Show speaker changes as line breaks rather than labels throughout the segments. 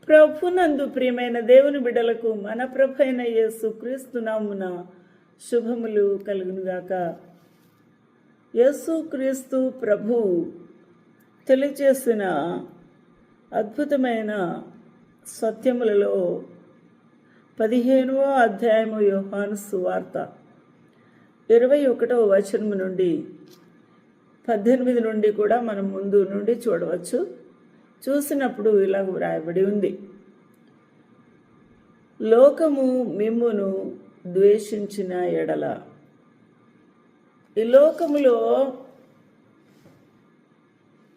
ప్రభునందు ప్రియమైన దేవుని బిడ్డలకు మన ప్రభు అయిన యేసు క్రీస్తు నామున శుభములు కలుగునుగాక. యేసు క్రీస్తు ప్రభు తెలియచేసిన అద్భుతమైన సత్యములలో 15వ అధ్యాయము యోహాను సువార్త 21వ వచనము నుండి 18 నుండి కూడా మనం ముందు నుండి చూడవచ్చు. చూసినప్పుడు ఇలా వ్రాయబడి ఉంది: లోకము మిమ్మును ద్వేషించిన ఎడల. ఈ లోకములో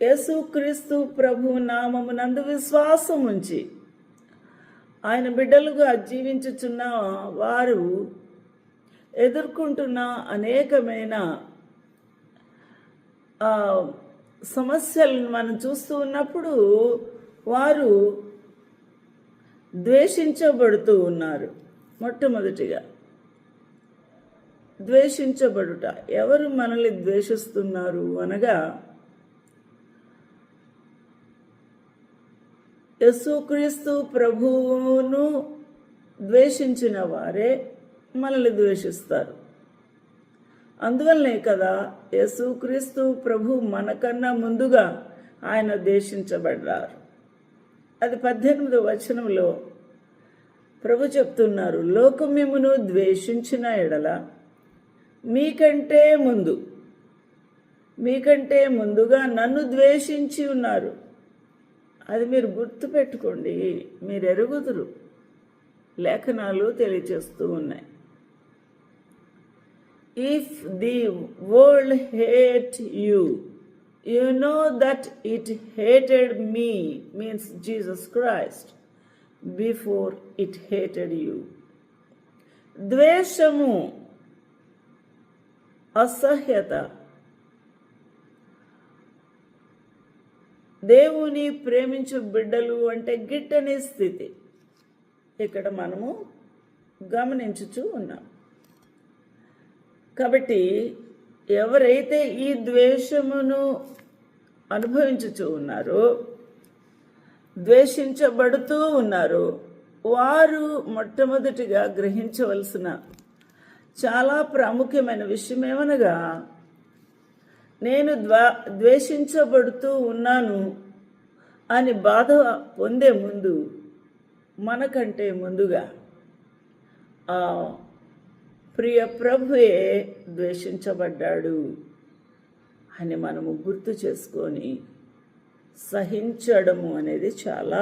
యేసుక్రీస్తు ప్రభు నామమునందు విశ్వాసం ఉంచి ఆయన బిడ్డలుగా జీవించుచున్న వారు ఎదుర్కొంటున్న అనేకమైన సమస్యలను మనం చూస్తూ ఉన్నప్పుడు వారు ద్వేషించబడుతూ ఉన్నారు. మొట్టమొదటిగా ద్వేషించబడుట. ఎవరు మనల్ని ద్వేషిస్తున్నారు అనగా, యేసుక్రీస్తు ప్రభువును ద్వేషించిన వారే మనల్ని ద్వేషిస్తారు. అందువల్లనే కదా యేసుక్రీస్తు ప్రభు మనకన్నా ముందుగా ఆయన ద్వేషించబడ్డారు. అది 18వ వచనంలో ప్రభు చెప్తున్నారు: లోకం మిమ్మును ద్వేషించిన ఎడల మీకంటే ముందుగా నన్ను ద్వేషించి ఉన్నారు. అది మీరు గుర్తుపెట్టుకోండి, మీరు ఎరుగుదురు. లేఖనాలు తెలియచేస్తూ ఉన్నాయి. If the world hate you, you know that it hated me, means Jesus Christ, before it hated you. ద్వేషము, అసహ్యత, దేవుని ప్రేమించు బిడ్డలు అంటే గిట్టని స్థితి ఇక్కడ మనము గమనించుచూ ఉన్నాం. కాబట్టి ఎవరైతే ఈ ద్వేషమును అనుభవించుచూ ఉన్నారో, ద్వేషించబడుతూ ఉన్నారో, వారు మొట్టమొదటిగా గ్రహించవలసిన చాలా ప్రాముఖ్యమైన విషయం ఏమనగా, నేను ద్వేషించబడుతూ ఉన్నాను అని బాధ పొందే ముందు మనకంటే ముందుగా ప్రియ ప్రభువే ద్వేషించబడ్డాడు అని మనము గుర్తు చేసుకొని సహించడము అనేది చాలా